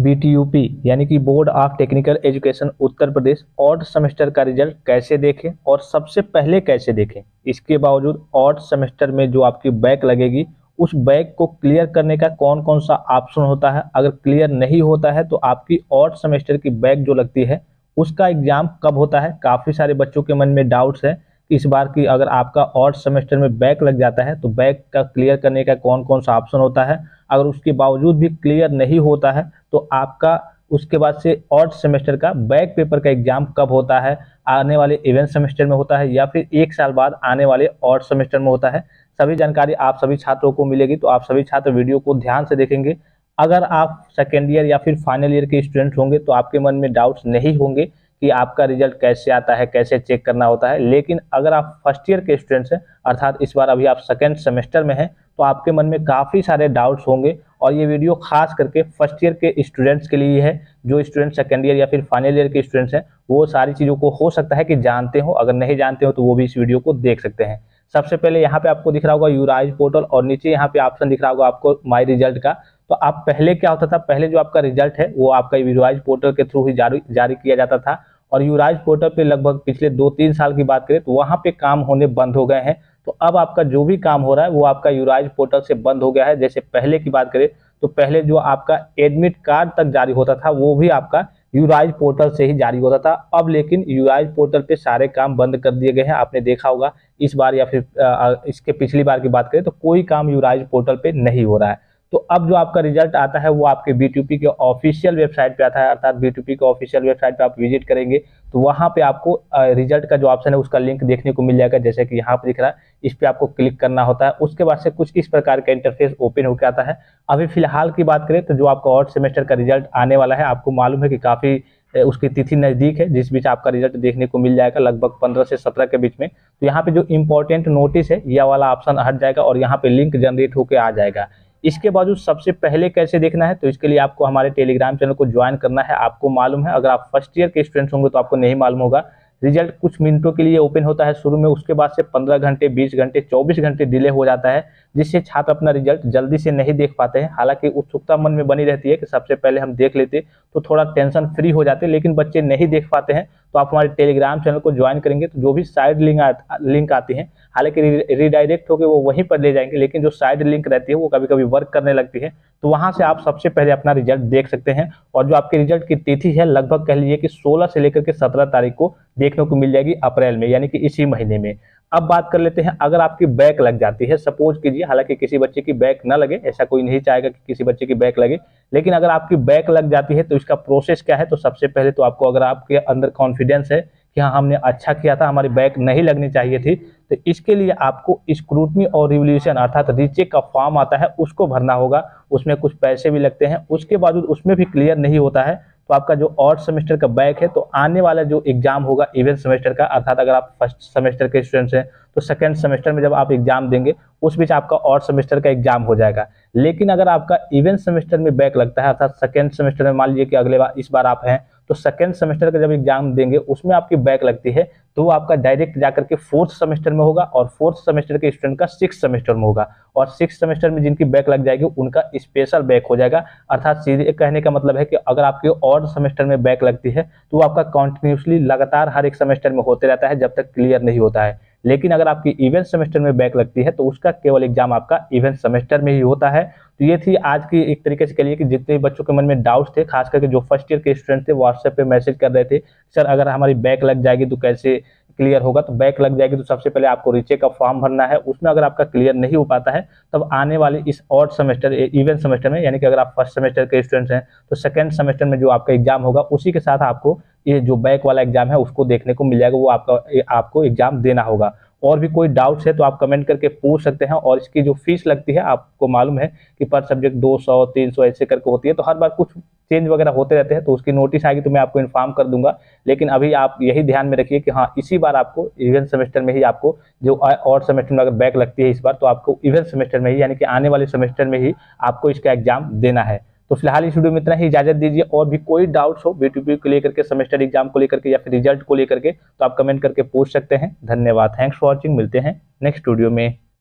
BTUP यानी कि board of technical education Uttar Pradesh odd semester का रिजल्ट कैसे देखें और सबसे पहले कैसे देखें। इसके बावजूद ऑड सेमेस्टर में जो आपकी बैक लगेगी उस बैक को क्लियर करने का कौन कौन सा ऑप्शन होता है, अगर क्लियर नहीं होता है तो आपकी ऑड सेमेस्टर की बैक जो लगती है उसका एग्जाम कब होता है। काफ़ी सारे बच्चों के मन में डाउट्स है इस बार की, अगर आपका ऑड सेमेस्टर में बैक लग जाता है तो बैक का क्लियर करने का कौन कौन सा ऑप्शन होता है। अगर उसके बावजूद भी क्लियर नहीं होता है तो आपका उसके बाद से ऑड सेमेस्टर का बैक पेपर का एग्जाम कब होता है, आने वाले इवेंट सेमेस्टर में होता है या फिर 1 साल बाद आने वाले ऑड सेमेस्टर में होता है। सभी जानकारी आप सभी छात्रों को मिलेगी, तो आप सभी छात्र वीडियो को ध्यान से देखेंगे। अगर आप सेकेंड ईयर या फिर फाइनल ईयर के स्टूडेंट होंगे तो आपके मन में डाउट्स नहीं होंगे कि आपका रिजल्ट कैसे आता है, कैसे चेक करना होता है। लेकिन अगर आप फर्स्ट ईयर के स्टूडेंट्स हैं, अर्थात इस बार अभी आप सेकेंड सेमेस्टर में हैं, तो आपके मन में काफ़ी सारे डाउट्स होंगे और ये वीडियो खास करके फर्स्ट ईयर के स्टूडेंट्स के लिए है। जो स्टूडेंट सेकेंड ईयर या फिर फाइनल ईयर के स्टूडेंट्स हैं वो सारी चीज़ों को हो सकता है कि जानते हो, अगर नहीं जानते हो तो वो भी इस वीडियो को देख सकते हैं। सबसे पहले यहाँ पे आपको दिख रहा होगा यूराइज पोर्टल और नीचे यहाँ पे ऑप्शन दिख रहा होगा आपको माई रिजल्ट का। तो आप पहले क्या होता था, पहले जो आपका रिजल्ट है वो आपका यूराइज पोर्टल के थ्रू ही जारी किया जाता था और यूराइज पोर्टल पे लगभग पिछले 2-3 साल की बात करें तो वहाँ पे काम होने बंद हो गए हैं। तो अब आपका जो भी काम हो रहा है वो आपका यूराइज पोर्टल से बंद हो गया है। जैसे पहले की बात करें तो पहले जो आपका एडमिट कार्ड तक जारी होता था वो भी आपका यूराइज पोर्टल से ही जारी होता था। अब लेकिन यूराइज पोर्टल पे सारे काम बंद कर दिए गए हैं। आपने देखा होगा इस बार या फिर इसके पिछली बार की बात करें तो कोई काम यूराइज पोर्टल पे नहीं हो रहा है। तो अब जो आपका रिजल्ट आता है वो आपके BTUP के ऑफिशियल वेबसाइट पे आता है, अर्थात BTUP के ऑफिशियल वेबसाइट पे आप विजिट करेंगे तो वहाँ पे आपको रिजल्ट का जो ऑप्शन है उसका लिंक देखने को मिल जाएगा। जैसे कि यहाँ पे दिख रहा है, इस पे आपको क्लिक करना होता है। उसके बाद से कुछ इस प्रकार का इंटरफेस ओपन होकर आता है। अभी फिलहाल की बात करें तो जो आपका ऑड सेमेस्टर का रिजल्ट आने वाला है, आपको मालूम है कि काफ़ी उसकी तिथि नज़दीक है, जिस बीच आपका रिजल्ट देखने को मिल जाएगा लगभग 15 से 17 के बीच में। तो यहाँ पे जो इंपॉर्टेंट नोटिस है यह वाला ऑप्शन हट जाएगा और यहाँ पे लिंक जनरेट होकर आ जाएगा। इसके बावजूद सबसे पहले कैसे देखना है, तो इसके लिए आपको हमारे टेलीग्राम चैनल को ज्वाइन करना है। आपको मालूम है, अगर आप फर्स्ट ईयर के स्टूडेंट्स होंगे तो आपको नहीं मालूम होगा, रिजल्ट कुछ मिनटों के लिए ओपन होता है शुरू में, उसके बाद से 15 घंटे, 20 घंटे, 24 घंटे डिले हो जाता है, जिससे छात्र अपना रिजल्ट जल्दी से नहीं देख पाते हैं। हालांकि उत्सुकता मन में बनी रहती है कि सबसे पहले हम देख लेते तो थोड़ा टेंशन फ्री हो जाते, लेकिन बच्चे नहीं देख पाते हैं। तो आप हमारे टेलीग्राम चैनल को ज्वाइन करेंगे तो जो भी साइड लिंक आती है, हालांकि रिडायरेक्ट होकर वो वहीं पर ले जाएंगे, लेकिन जो साइड लिंक रहती है वो कभी कभी वर्क करने लगती है। तो वहां से आप सबसे पहले अपना रिजल्ट देख सकते हैं। और जो आपके रिजल्ट की तिथि है लगभग कह लीजिए कि 16 से लेकर के 17 तारीख को देखने को मिल जाएगी अप्रैल में, यानी कि इसी महीने में। अब बात कर लेते हैं, अगर आपकी बैक लग जाती है, सपोज कीजिए, हालांकि किसी बच्चे की बैक ना लगे, ऐसा कोई नहीं चाहेगा कि किसी बच्चे की बैक लगे, लेकिन अगर आपकी बैक लग जाती है तो इसका प्रोसेस क्या है। तो सबसे पहले तो आपको, अगर आपके अंदर कॉन्फिडेंस है कि हाँ हमने अच्छा किया था, हमारी बैक नहीं लगनी चाहिए थी, तो इसके लिए आपको स्क्रूटनी और रिवोल्यूशन अर्थात रीचेक का फॉर्म आता है उसको भरना होगा। उसमें कुछ पैसे भी लगते हैं। उसके बावजूद उसमें भी क्लियर नहीं होता है तो आपका जो ऑड सेमेस्टर का बैक है, तो आने वाला जो एग्जाम होगा इवेंट सेमेस्टर का, अर्थात अगर आप फर्स्ट सेमेस्टर के स्टूडेंट्स हैं तो सेकंड सेमेस्टर में जब आप एग्जाम देंगे उस बीच आपका ऑड सेमेस्टर का एग्जाम हो जाएगा। लेकिन अगर आपका इवेंट सेमेस्टर में बैक लगता है, अर्थात सेकंड सेमेस्टर में, मान लीजिए कि अगले बार इस बार आप हैं तो सेकंड सेमेस्टर का जब एग्जाम देंगे उसमें आपकी बैक लगती है तो वो आपका डायरेक्ट जाकर के फोर्थ सेमेस्टर में होगा और फोर्थ सेमेस्टर के स्टूडेंट का 6th सेमेस्टर में होगा। और 6th सेमेस्टर में जिनकी बैक लग जाएगी उनका स्पेशल बैक हो जाएगा। अर्थात सीधे कहने का मतलब है कि अगर आपके ऑड सेमेस्टर में बैक लगती है तो वो आपका कंटिन्यूसली लगातार हर एक सेमेस्टर में होते रहता है जब तक क्लियर नहीं होता है। लेकिन अगर आपकी इवेंट सेमेस्टर में बैक लगती है तो उसका केवल एग्जाम आपका इवेंट सेमेस्टर में ही होता है। तो ये थी आज की एक तरीके से कह लीजिए कि जितने बच्चों के मन में डाउट्स थे, खास करके जो फर्स्ट ईयर के स्टूडेंट थे, व्हाट्सएप पे मैसेज कर रहे थे सर अगर हमारी बैक लग जाएगी तो कैसे क्लियर होगा। तो बैक लग जाएगी तो सबसे पहले आपको रीचेक का फॉर्म भरना है। उसमें अगर आपका क्लियर नहीं हो पाता है तब आने वाले इस ऑड सेमेस्टर इवेंट सेमेस्टर में, यानी कि अगर आप फर्स्ट सेमेस्टर के स्टूडेंट्स हैं तो सेकंड सेमेस्टर में जो आपका एग्जाम होगा उसी के साथ आपको ये जो बैक वाला एग्जाम है उसको देखने को मिल जाएगा, वो आपको एग्जाम देना होगा। और भी कोई डाउट्स है तो आप कमेंट करके पूछ सकते हैं। और इसकी जो फीस लगती है आपको मालूम है कि पर सब्जेक्ट 200 300 ऐसे करके होती है, तो हर बार कुछ चेंज वगैरह होते रहते हैं, तो उसकी नोटिस आएगी तो मैं आपको इन्फॉर्म कर दूंगा। लेकिन अभी आप यही ध्यान में रखिए कि हाँ इसी बार आपको इवेंट सेमेस्टर में ही, आपको जो ऑड सेमेस्टर में अगर बैक लगती है इस बार, तो आपको इवेंट सेमेस्टर में ही, यानी कि आने वाले सेमेस्टर में ही आपको इसका एग्जाम देना है। तो फिलहाल इस वीडियो में इतना ही, इजाजत दीजिए। और भी कोई डाउट्स हो BTUP को लेकर के, सेमेस्टर एग्जाम को लेकर के या फिर रिजल्ट को लेकर के, तो आप कमेंट करके पूछ सकते हैं। धन्यवाद, थैंक्स फॉर वॉचिंग। मिलते हैं नेक्स्ट वीडियो में।